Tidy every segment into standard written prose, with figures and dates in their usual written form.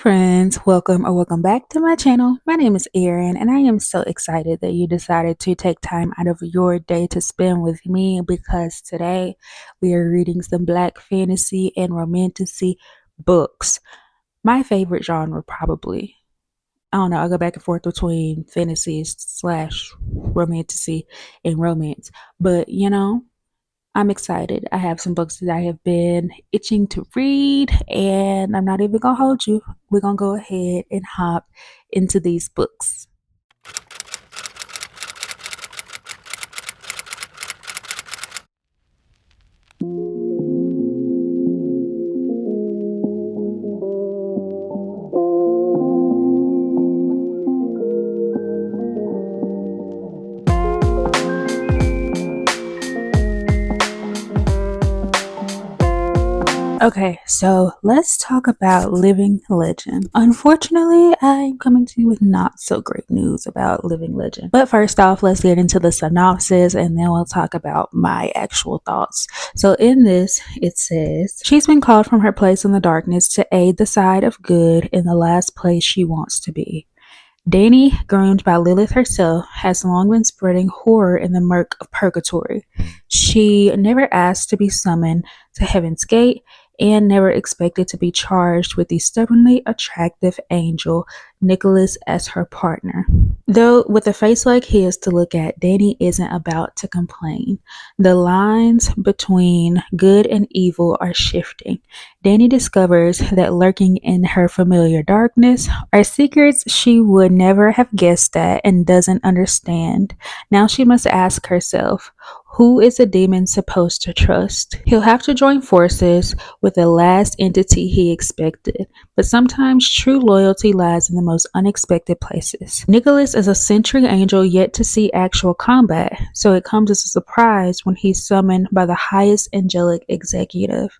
friends, welcome back to my channel. My name is Erin and I am so excited that you decided to take time out of your day to spend with me because today we are reading some black fantasy and romantasy books. My favorite genre probably. I don't know, I go back and forth between fantasy slash romantasy and romance. But I'm excited. I have some books that I have been itching to read, and I'm not even gonna hold you. We're gonna go ahead and hop into these books. Okay, so let's talk about Living Legend. Unfortunately, I'm coming to you with not so great news about Living Legend. But first off, let's get into the synopsis and then we'll talk about my actual thoughts. So in this, it says, she's been called from her place in the darkness to aid the side of good in the last place she wants to be. Dany, groomed by Lilith herself, has long been spreading horror in the murk of purgatory. She never asked to be summoned to Heaven's Gate and never expected to be charged with the stubbornly attractive angel Nicholas as her partner. Though with a face like his to look at, Dany isn't about to complain. The lines between good and evil are shifting. Dany discovers that lurking in her familiar darkness are secrets she would never have guessed at and doesn't understand. Now she must ask herself, who is a demon supposed to trust? He'll have to join forces with the last entity he expected, but sometimes true loyalty lies in the most unexpected places. Nicholas is a sentry angel yet to see actual combat, so it comes as a surprise when he's summoned by the highest angelic executive.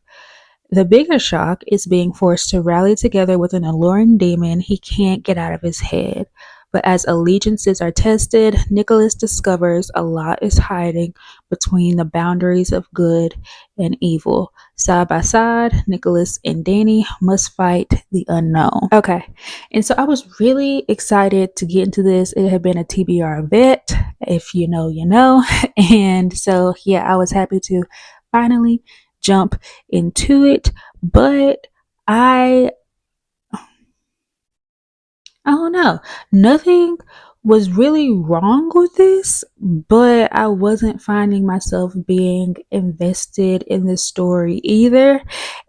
The bigger shock is being forced to rally together with an alluring demon he can't get out of his head. But as allegiances are tested, Nicholas discovers a lot is hiding between the boundaries of good and evil. Side by side, Nicholas and Dany must fight the unknown. Okay, and so I was really excited to get into this. It had been a TBR vet. If you know, you know. And so, yeah, I was happy to finally jump into it, but I don't know. Nothing was really wrong with this, but I wasn't finding myself being invested in the story either.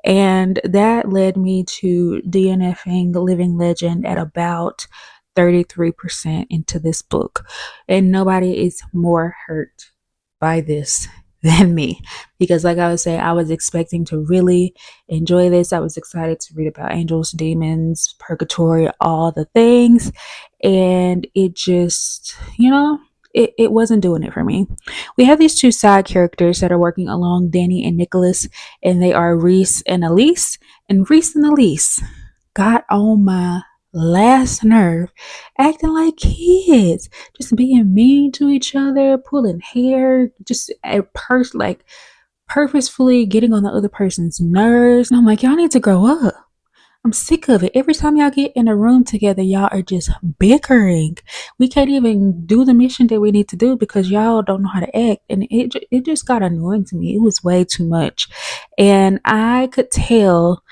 And that led me to DNFing Living Legend at about 33% into this book. And nobody is more hurt by this than me, because like I was saying, I was expecting to really enjoy this. I was excited to read about angels, demons, purgatory, all the things, and it just, it wasn't doing it for me. We have these two side characters that are working along Dany and Nicholas, and they are Reese and Elise. And Reese and Elise got on my last nerve, acting like kids, just being mean to each other, pulling hair, just like purposefully getting on the other person's nerves. And I'm like, y'all need to grow up. I'm sick of it. Every time y'all get in a room together, y'all are just bickering. We can't even do the mission that we need to do because y'all don't know how to act. And it just got annoying to me. It was way too much. And I could tell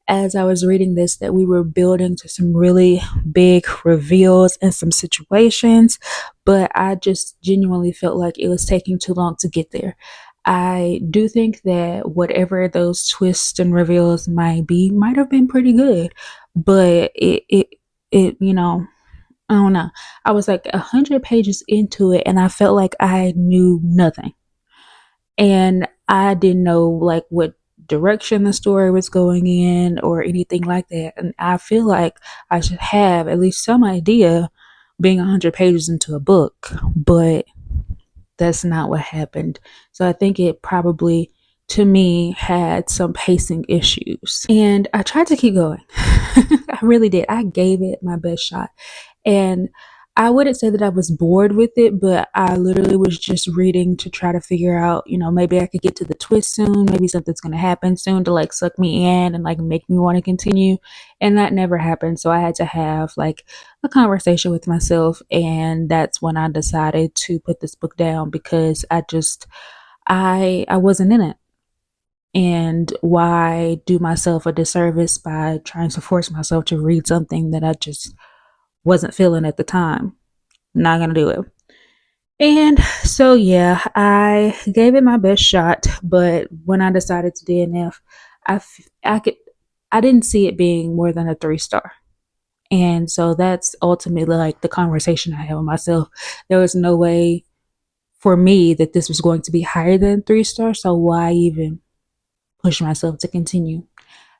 as I was reading this that we were building to some really big reveals and some situations, but I just genuinely felt like it was taking too long to get there. I do think that whatever those twists and reveals might be might have been pretty good, but it I don't know. I was like 100 pages into it and I felt like I knew nothing. And I didn't know like what direction the story was going in or anything like that. And I feel like I should have at least some idea being 100 pages into a book, but that's not what happened. So I think it probably, to me, had some pacing issues. And I tried to keep going. I really did. I gave it my best shot. And I wouldn't say that I was bored with it, but I literally was just reading to try to figure out, maybe I could get to the twist soon. Maybe something's going to happen soon to like suck me in and like make me want to continue. And that never happened. So I had to have like a conversation with myself. And that's when I decided to put this book down because I wasn't in it. And why do myself a disservice by trying to force myself to read something that I just wasn't feeling at the time? Not gonna do it. And so yeah, I gave it my best shot, but when I decided to DNF, I could I didn't see it being more than a 3 star. And so that's ultimately like the conversation I had with myself. There was no way for me that this was going to be higher than 3 stars, so why even push myself to continue?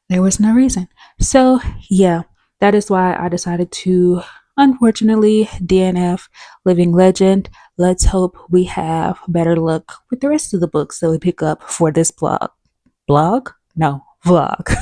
There was no reason. So, yeah, that is why I decided to, unfortunately, DNF Living Legend. Let's hope we have better luck with the rest of the books that we pick up for this blog. Blog? No, vlog.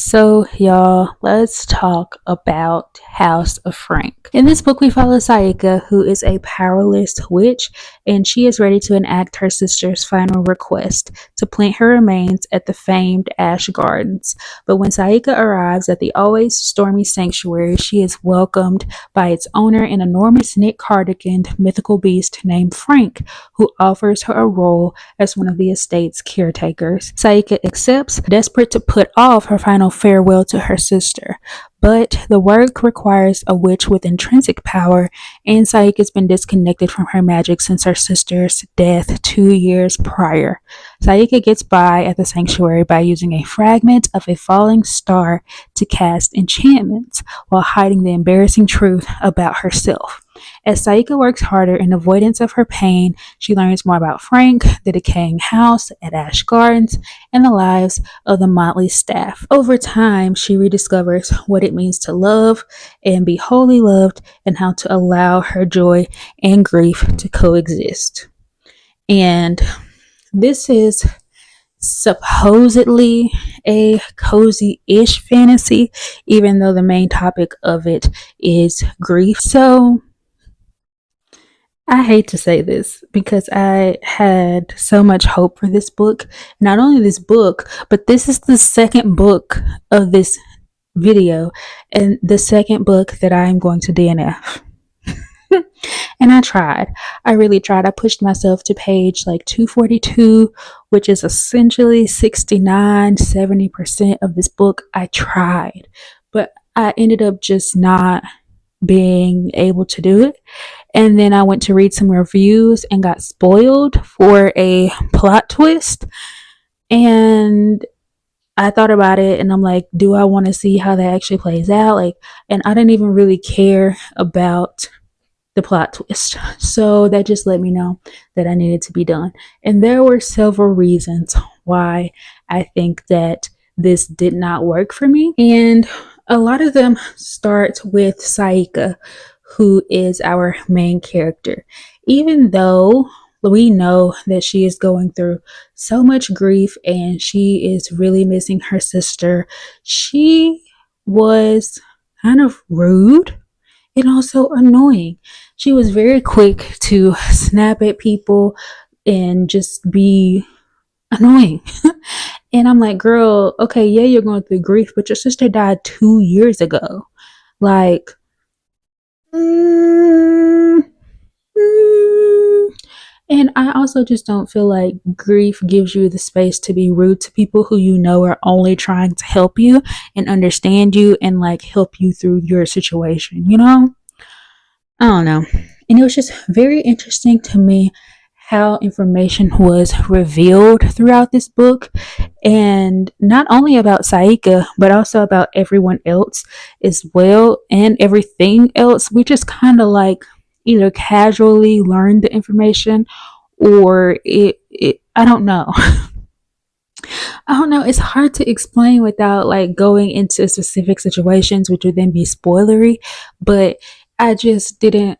So, y'all, let's talk about House of Frank. In this book, we follow Saika, who is a powerless witch, and she is ready to enact her sister's final request to plant her remains at the famed Ash Gardens. But when Saika arrives at the always stormy sanctuary, she is welcomed by its owner, an enormous knit cardiganed mythical beast named Frank, who offers her a role as one of the estate's caretakers. Saika accepts, desperate to put off her final farewell to her sister. But the work requires a witch with intrinsic power, and Saika has been disconnected from her magic since her sister's death 2 years prior. Saika gets by at the sanctuary by using a fragment of a falling star to cast enchantments while hiding the embarrassing truth about herself. As Saika works harder in avoidance of her pain, she learns more about Frank, the decaying house at Ash Gardens, and the lives of the motley staff. Over time, she rediscovers what it means to love and be wholly loved, and how to allow her joy and grief to coexist. And this is supposedly a cozy-ish fantasy, even though the main topic of it is grief. So I hate to say this because I had so much hope for this book. Not only this book, but this is the second book of this video and the second book that I am going to DNF. And I tried. I really tried. I pushed myself to page like 242, which is essentially 69-70% of this book. I tried, but I ended up just not being able to do it. And then I went to read some reviews and got spoiled for a plot twist. And I thought about it and I'm like, do I want to see how that actually plays out? Like, and I didn't even really care about the plot twist. So that just let me know that I needed to be done. And there were several reasons why I think that this did not work for me. And a lot of them start with Saika, who is our main character. Even though we know that she is going through so much grief and she is really missing her sister, she was kind of rude and also annoying. She was very quick to snap at people and just be annoying. And I'm like, girl, okay, yeah, you're going through grief, but your sister died 2 years ago. Like, mm, mm. And I also just don't feel like grief gives you the space to be rude to people who you know are only trying to help you and understand you and like help you through your situation, you know? I don't know. And it was just very interesting to me how information was revealed throughout this book, and not only about Saika, but also about everyone else as well, and everything else. We just kind of like either casually learned the information, or it I don't know. I don't know. It's hard to explain without like going into specific situations, which would then be spoilery. But I just didn't.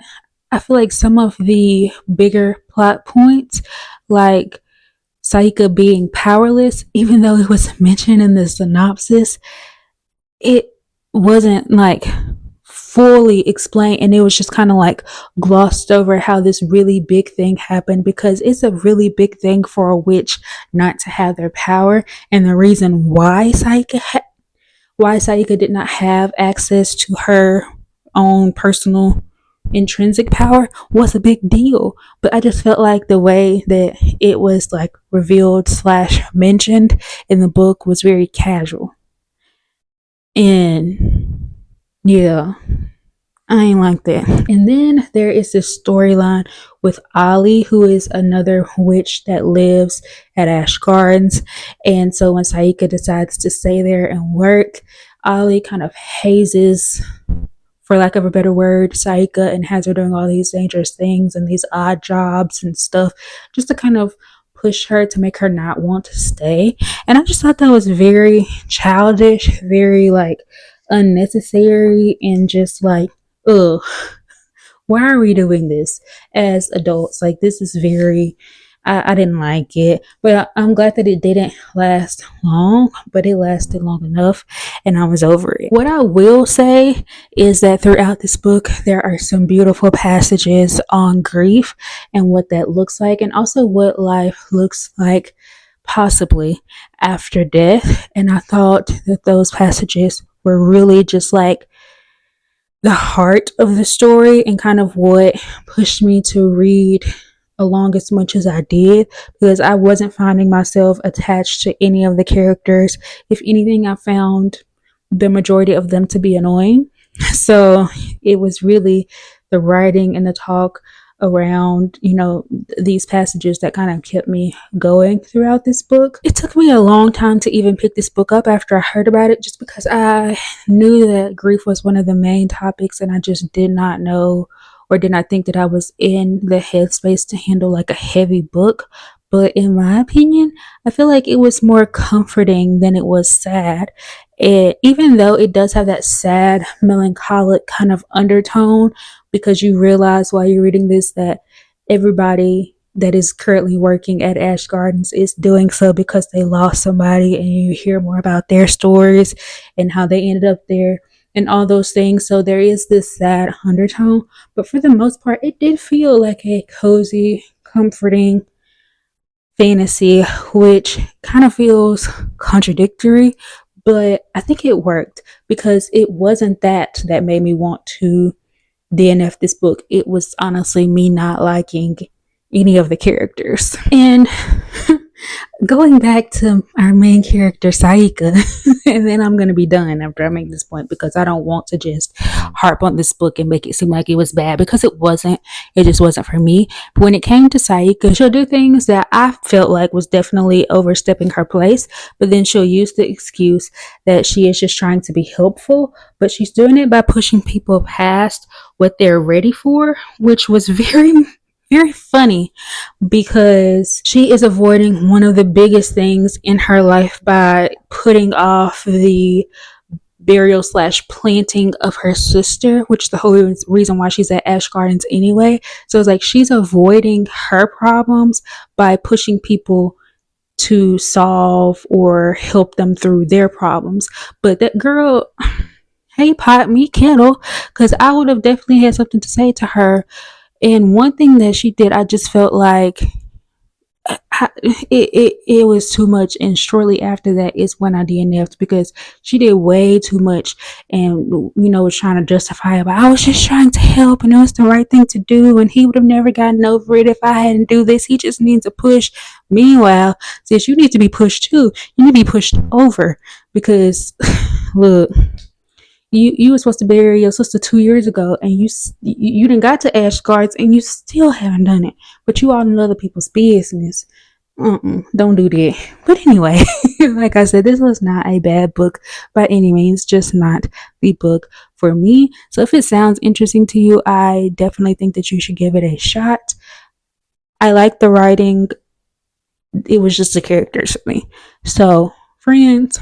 I feel like some of the bigger plot points, like Saika being powerless, even though it was mentioned in the synopsis, it wasn't like fully explained, and it was just kind of like glossed over how this really big thing happened, because it's a really big thing for a witch not to have their power. And the reason why Saika did not have access to her own personal intrinsic power was a big deal. But I just felt like the way that it was like revealed slash mentioned in the book was very casual. And yeah, I ain't like that. And then there is this storyline with Allie, who is another witch that lives at Ash Gardens. And so when Saika decides to stay there and work, Allie kind of hazes, for lack of a better word, Saika, and has her doing all these dangerous things and these odd jobs and stuff, just to kind of push her to make her not want to stay. And I just thought that was very childish, very like unnecessary, and just like, ugh, why are we doing this as adults? Like, this is very, I didn't like it, but I'm glad that it didn't last long, but it lasted long enough and I was over it. What I will say is that throughout this book, there are some beautiful passages on grief and what that looks like, and also what life looks like possibly after death. And I thought that those passages were really just like the heart of the story, and kind of what pushed me to read along as much as I did, because I wasn't finding myself attached to any of the characters. If anything, I found the majority of them to be annoying. So it was really the writing and the talk around, these passages that kind of kept me going throughout this book. It took me a long time to even pick this book up after I heard about it, just because I knew that grief was one of the main topics, and I just did not know, or did not think, that I was in the headspace to handle like a heavy book. But in my opinion, I feel like it was more comforting than it was sad. Even though it does have that sad, melancholic kind of undertone, because you realize while you're reading this that everybody that is currently working at Ash Gardens is doing so because they lost somebody, and you hear more about their stories and how they ended up there and all those things. So there is this sad undertone, but for the most part, it did feel like a cozy, comforting fantasy, which kind of feels contradictory, but I think it worked, because it wasn't that made me want to DNF this book. It was honestly me not liking any of the characters. And going back to our main character, Saika, and then I'm going to be done after I make this point, because I don't want to just harp on this book and make it seem like it was bad, because it wasn't. It just wasn't for me. But when it came to Saika, she'll do things that I felt like was definitely overstepping her place, but then she'll use the excuse that she is just trying to be helpful, but she's doing it by pushing people past what they're ready for, which was very, very funny, because she is avoiding one of the biggest things in her life by putting off the burial slash planting of her sister, which is the whole reason why she's at Ash Gardens anyway. So it's like she's avoiding her problems by pushing people to solve or help them through their problems. But that girl, hey, pot me kettle, because I would have definitely had something to say to her. And one thing that she did, I just felt like it was too much. And shortly after that is when I DNF'd, because she did way too much, and was trying to justify it. But I was just trying to help, and it was the right thing to do, and he would have never gotten over it if I hadn't do this. He just needs a push. Meanwhile, since you need to be pushed too, you need to be pushed over, because look, You were supposed to bury your sister 2 years ago, and you didn't got to Ashgards, and you still haven't done it. But you all in other people's business. Don't do that. But anyway, like I said, this was not a bad book by any means, just not the book for me. So if it sounds interesting to you, I definitely think that you should give it a shot. I like the writing. It was just the characters for me. So, friends,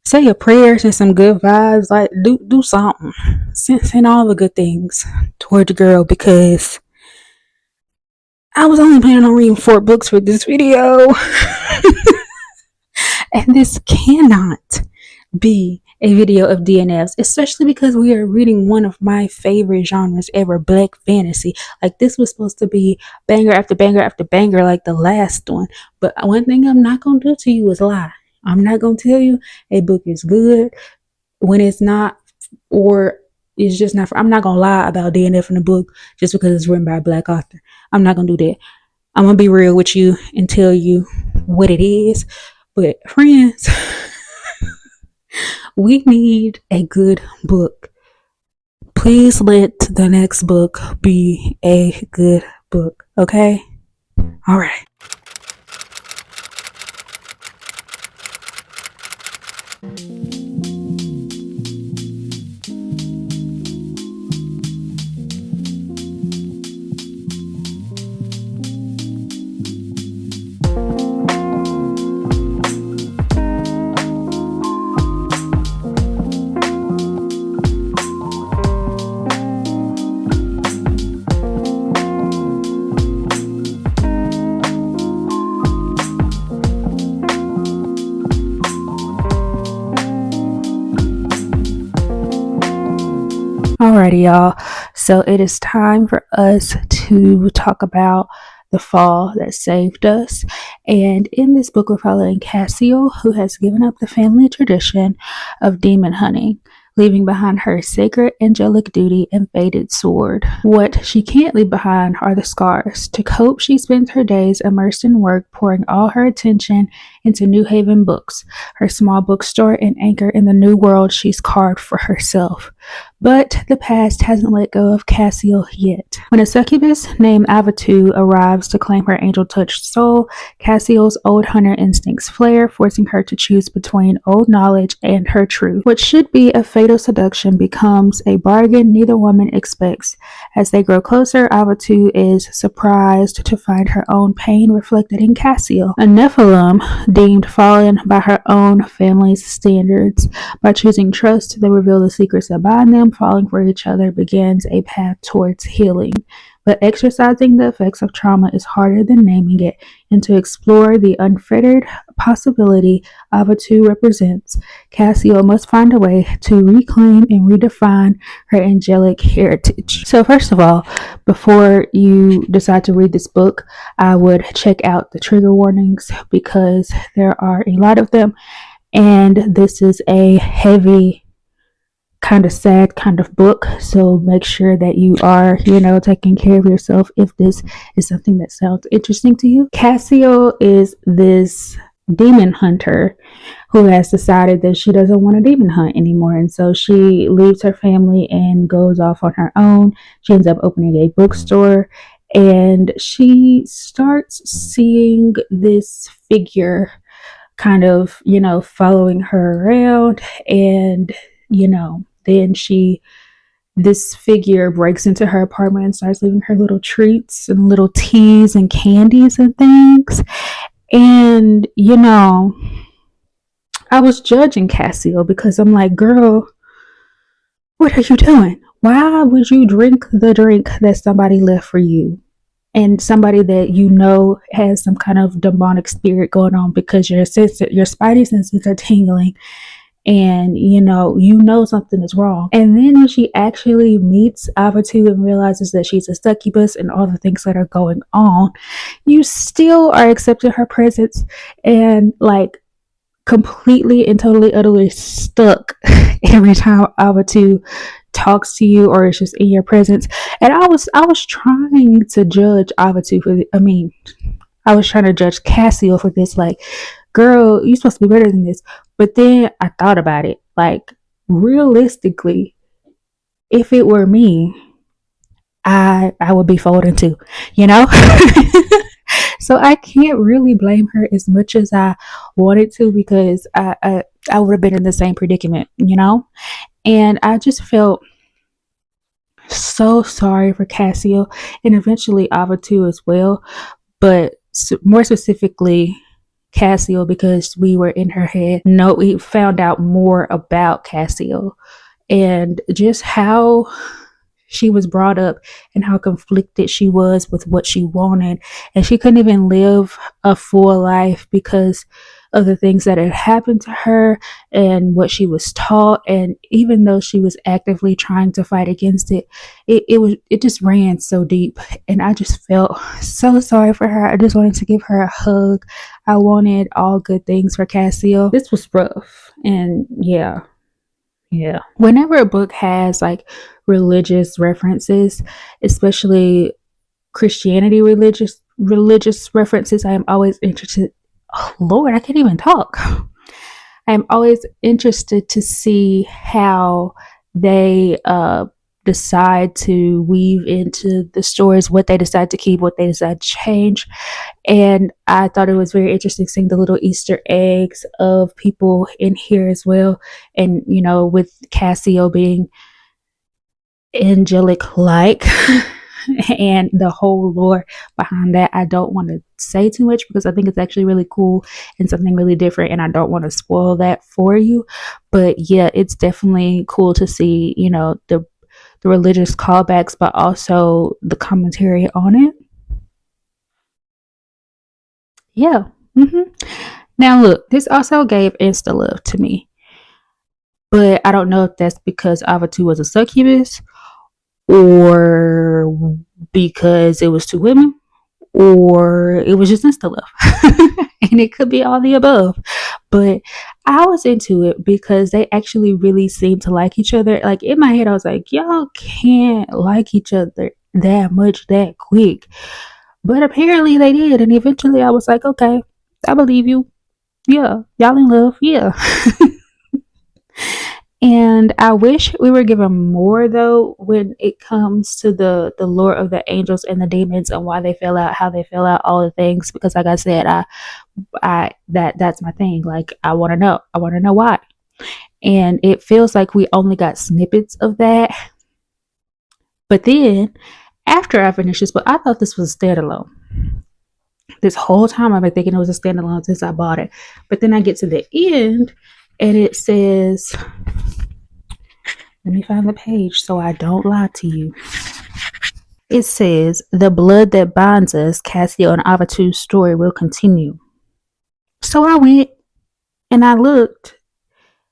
say your prayers and some good vibes. Like, do something. Send all the good things toward the girl, because I was only planning on reading 4 books for this video. And this cannot be a video of DNFs, especially because we are reading one of my favorite genres ever, Black fantasy. Like, this was supposed to be banger after banger after banger, like the last one. But one thing I'm not going to do to you is lie. I'm not going to tell you a book is good when it's not, or it's just not. I'm not going to lie about DNF in the book just because it's written by a Black author. I'm not going to do that. I'm going to be real with you and tell you what it is. But friends, we need a good book. Please let the next book be a good book, okay? All right. Alrighty, y'all. So it is time for us to talk about the fall that saved us. And in this book, we're following Cassio, who has given up the family tradition of demon hunting, leaving behind her sacred angelic duty and faded sword. What she can't leave behind are the scars. To cope, she spends her days immersed in work, pouring all her attention into New Haven Books, her small bookstore and anchor in the new world she's carved for herself. But the past hasn't let go of Cassio yet. When a succubus named Avatu arrives to claim her angel-touched soul, Cassio's old hunter instincts flare, forcing her to choose between old knowledge and her truth. What should be a fatal seduction becomes a bargain neither woman expects. As they grow closer, Avatu is surprised to find her own pain reflected in Cassio, a Nephilim deemed fallen by her own family's standards. By choosing trust, they reveal the secrets that bind them. Falling for each other begins a path towards healing. But exercising the effects of trauma is harder than naming it, and to explore the unfettered possibility Avatu represents, Cassio must find a way to reclaim and redefine her angelic heritage. So first of all, before you decide to read this book, I would check out the trigger warnings, because there are a lot of them, and this is a heavy, kind of sad kind of book. So make sure that you are, taking care of yourself if this is something that sounds interesting to you. Cassio is this demon hunter who has decided that she doesn't want to demon hunt anymore. And so she leaves her family and goes off on her own. She ends up opening a bookstore, and she starts seeing this figure kind of, following her around. And then this figure breaks into her apartment and starts leaving her little treats and little teas and candies and things. And, I was judging Cassio, because I'm like, girl, what are you doing? Why would you drink the drink that somebody left for you? And somebody that has some kind of demonic spirit going on, because your spidey senses are tingling, and something is wrong. And then when she actually meets Avatu and realizes that she's a succubus and all the things that are going on, you still are accepting her presence, and like completely and totally utterly stuck every time Avatu talks to you or is just in your presence. And I was trying to judge Avatu I was trying to judge Cassio for this, like, girl, you're supposed to be better than this. But then I thought about it. Like, realistically, if it were me, I would be folding too, you know? So I can't really blame her as much as I wanted to, because I would have been in the same predicament, you know? And I just felt so sorry for Cassio, and eventually Ava too as well. But more specifically, Cassio, because we were in her head. No, we found out more about Cassio and just how she was brought up and how conflicted she was with what she wanted. And she couldn't even live a full life because of the things that had happened to her and what she was taught. And even though she was actively trying to fight against it, it just ran so deep. And I just felt so sorry for her. I just wanted to give her a hug. I wanted all good things for Cassio. This was rough. And yeah. Whenever a book has like religious references, especially Christianity religious references, I am always interested. Oh Lord, I can't even talk. I am always interested to see how they decide to weave into the stories, what they decide to keep, what they decide to change. And I thought it was very interesting seeing the little Easter eggs of people in here as well. And, you know, with Cassio being angelic like and the whole lore behind that, I don't want to say too much because I think it's actually really cool and something really different, and I don't want to spoil that for you. But yeah, it's definitely cool to see, you know, the religious callbacks, but also the commentary on it. Yeah. Now look, this also gave insta love to me, but I don't know if that's because Avatu was a succubus, or because it was two women, or it was just insta love. And it could be all the above. But I was into it because they actually really seemed to like each other. Like in my head, I was like, y'all can't like each other that much that quick. But apparently they did. And eventually I was like, okay, I believe you. Yeah, y'all in love. Yeah. And I wish we were given more though when it comes to the lore of the angels and the demons and why they fell out, how they fell out, all the things. Because like I said, that's my thing. Like I want to know. I want to know why. And it feels like we only got snippets of that. But then after I finished this book, I thought this was a standalone. This whole time I've been thinking it was a standalone since I bought it. But then I get to the end and it says, let me find the page so I don't lie to you. It says, the blood that binds us, Cassio and Avatu's story will continue. So I went and I looked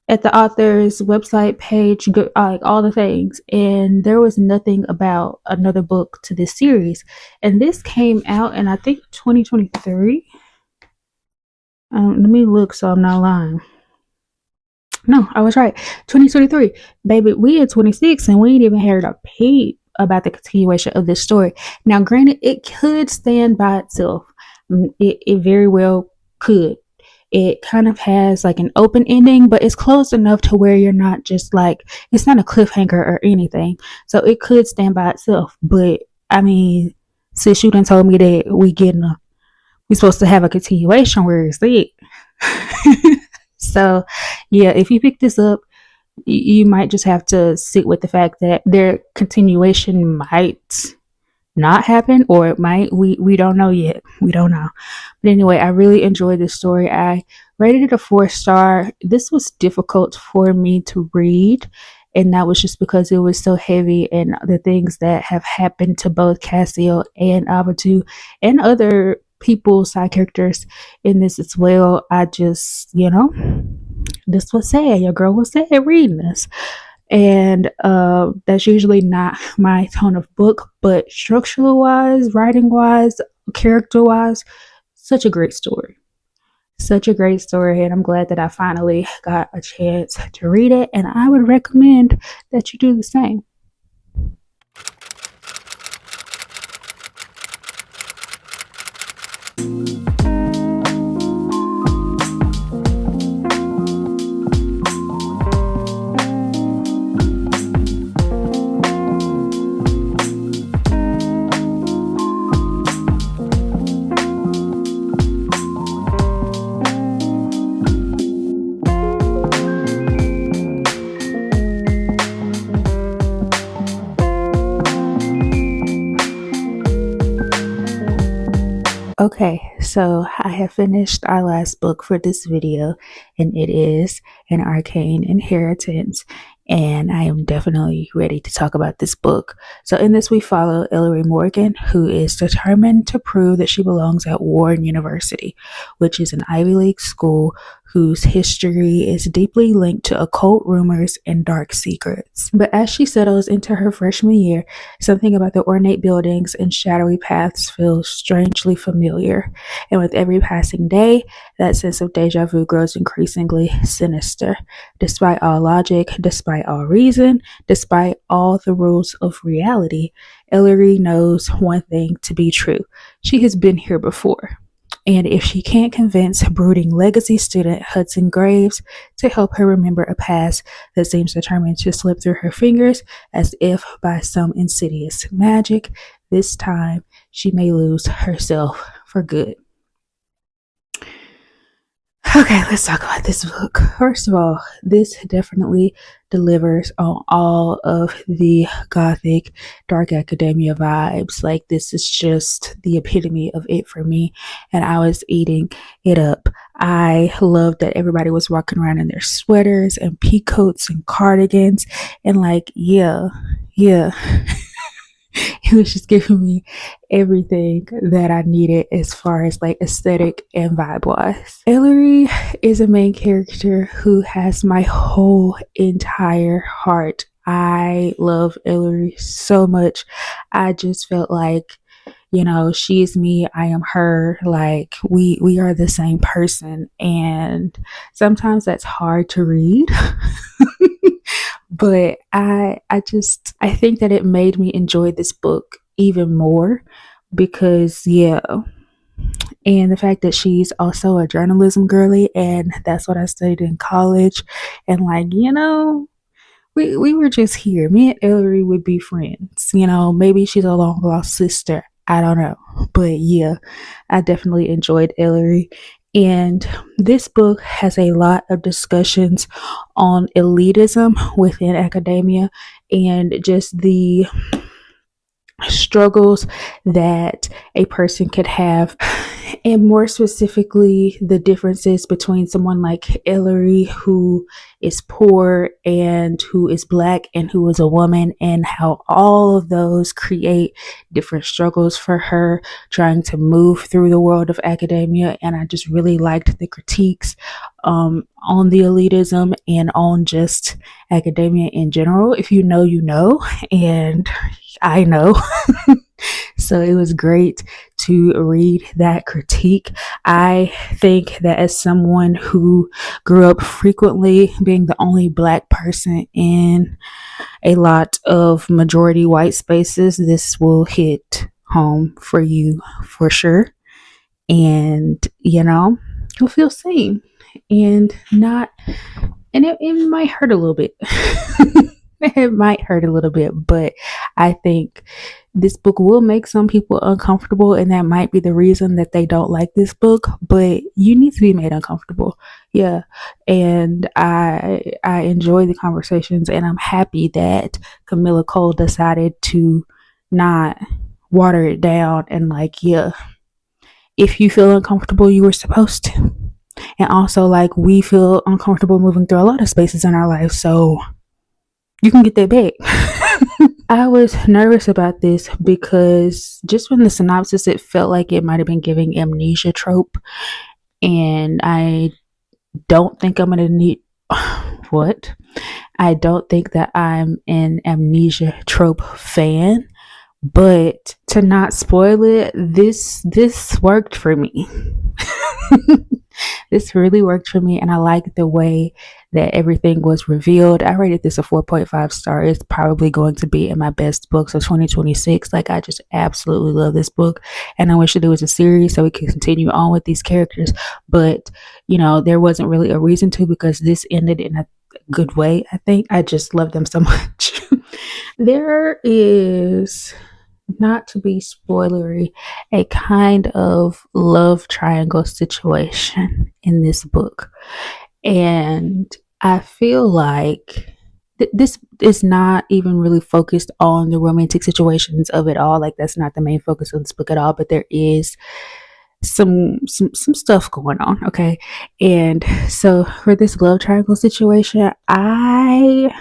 at the author's website page, like all the things, and there was nothing about another book to this series. And this came out in I think 2023. Let me look so I'm not lying. No, I was right. 2023. Baby, we in 26 and we ain't even heard a peep about the continuation of this story. Now, granted, it could stand by itself. It very well could. It kind of has like an open ending, but it's closed enough to where you're not just like, it's not a cliffhanger or anything. So it could stand by itself. But I mean, since you done told me that we supposed to have a continuation, where is it? So yeah, if you pick this up, you might just have to sit with the fact that their continuation might not happen, or it might. We don't know yet. We don't know. But anyway, I really enjoyed this story. I rated it a 4 star. This was difficult for me to read, and that was just because it was so heavy, and the things that have happened to both Cassio and Abatu and other people, side characters in this as well. I just, this was sad. Your girl was sad reading this. And that's usually not my tone of book, but structural wise, writing wise, character wise, such a great story. Such a great story, and I'm glad that I finally got a chance to read it, and I would recommend that you do the same. So I have finished our last book for this video, and it is An Arcane Inheritance. And I am definitely ready to talk about this book. So in this, we follow Ellery Morgan, who is determined to prove that she belongs at Warren University, which is an Ivy League school whose history is deeply linked to occult rumors and dark secrets. But as she settles into her freshman year, something about the ornate buildings and shadowy paths feels strangely familiar. And with every passing day, that sense of deja vu grows increasingly sinister. Despite all logic, despite all reason, despite all the rules of reality, Ellery knows one thing to be true. She has been here before. And if she can't convince brooding legacy student Hudson Graves to help her remember a past that seems determined to slip through her fingers as if by some insidious magic, this time she may lose herself for good. Okay, let's talk about this book. First of all, this definitely delivers on all of the gothic dark academia vibes. Like, this is just the epitome of it for me, and I was eating it up. I loved that everybody was walking around in their sweaters and peacoats and cardigans, and like, yeah. It was just giving me everything that I needed as far as like aesthetic and vibe wise. Ellery is a main character who has my whole entire heart. I love Ellery so much. I just felt like, she is me, I am her. Like, we are the same person, and sometimes that's hard to read. But I think that it made me enjoy this book even more because, yeah, and the fact that she's also a journalism girly, and that's what I studied in college, and like, we were just here. Me and Ellery would be friends. Maybe she's a long lost sister. I don't know. But yeah, I definitely enjoyed Ellery. And this book has a lot of discussions on elitism within academia and just the struggles that a person could have, and more specifically the differences between someone like Ellery, who is poor and who is black and who is a woman, and how all of those create different struggles for her trying to move through the world of academia. And I just really liked the critiques on the elitism and on just academia in general. If you know, you know, and I know. So it was great to read that critique. I think that as someone who grew up frequently being the only black person in a lot of majority white spaces, this will hit home for you for sure. And, you'll feel seen and not, and it might hurt a little bit. It might hurt a little bit, but I think this book will make some people uncomfortable, and that might be the reason that they don't like this book. But you need to be made uncomfortable. Yeah. And I enjoy the conversations, and I'm happy that Kamilah Cole decided to not water it down, and like, yeah, if you feel uncomfortable, you were supposed to. And also, like, we feel uncomfortable moving through a lot of spaces in our life, so you can get that back. I was nervous about this because just from the synopsis, it felt like it might have been giving amnesia trope. And I don't think I'm going to need what? I don't think that I'm an amnesia trope fan. But to not spoil it, this worked for me. This really worked for me, and I like the way that everything was revealed. I rated this a 4.5 star. It's probably going to be in my best books of 2026. Like, I just absolutely love this book, and I wish that it was a series so we could continue on with these characters. But there wasn't really a reason to, because this ended in a good way. I think I just love them so much. There is, not to be spoilery, a kind of love triangle situation in this book. And I feel like this is not even really focused on the romantic situations of it all. Like, that's not the main focus of this book at all. But there is some stuff going on, okay? And so for this love triangle situation, I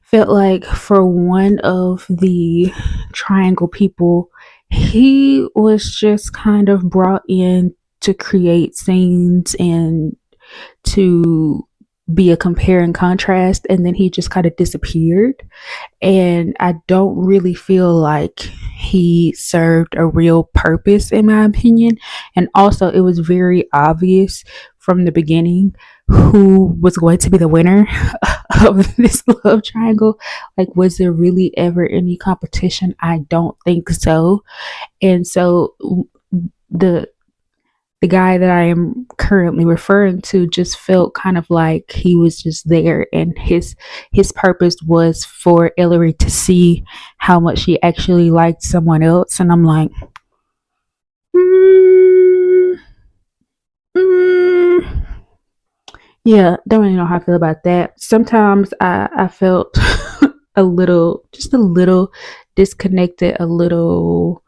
felt like for one of the triangle people, he was just kind of brought in to create scenes and to be a compare and contrast, and then he just kind of disappeared. And I don't really feel like he served a real purpose, in my opinion. And also, it was very obvious from the beginning who was going to be the winner of this love triangle. Like, was there really ever any competition? I don't think so. And so, the the guy that I am currently referring to just felt kind of like he was just there, and his purpose was for Ellery to see how much she actually liked someone else. And I'm like, mm, mm, yeah, don't really know how I feel about that. Sometimes I felt just a little disconnected, a little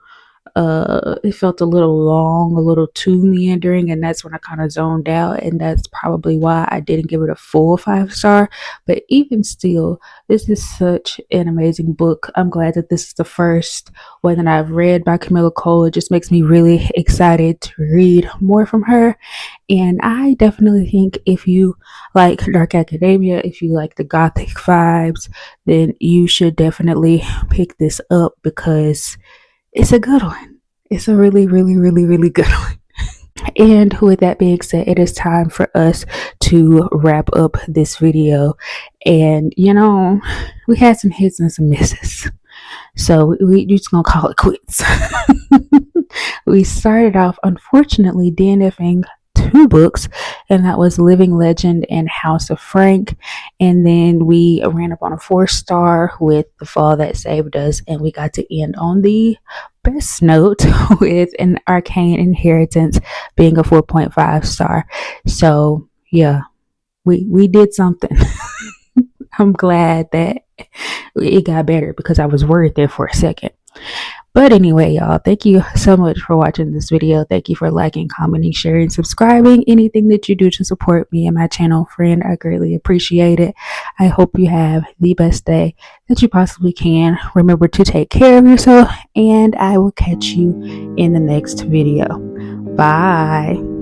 it felt a little long, a little too meandering, and that's when I kind of zoned out, and that's probably why I didn't give it a full 5 star. But even still, this is such an amazing book. I'm glad that this is the first one that I've read by Kamilah Cole. It just makes me really excited to read more from her. And I definitely think if you like dark academia, if you like the gothic vibes, then you should definitely pick this up, because it's a good one. It's a really, really, really, really good one. And with that being said, it is time for us to wrap up this video. And we had some hits and some misses, so we just gonna call it quits. We started off, unfortunately, DNFing 2 books, and that was Living Legend and House of Frank. And then we ran up on a 4 star with The Fall That Saved Us, and we got to end on the best note with an Arcane Inheritance being a 4.5 star. So yeah, we did something. I'm glad that it got better, because I was worried there for a second. But anyway, y'all, thank you so much for watching this video. Thank you for liking, commenting, sharing, subscribing. Anything that you do to support me and my channel, friend, I greatly appreciate it. I hope you have the best day that you possibly can. Remember to take care of yourself, and I will catch you in the next video. Bye.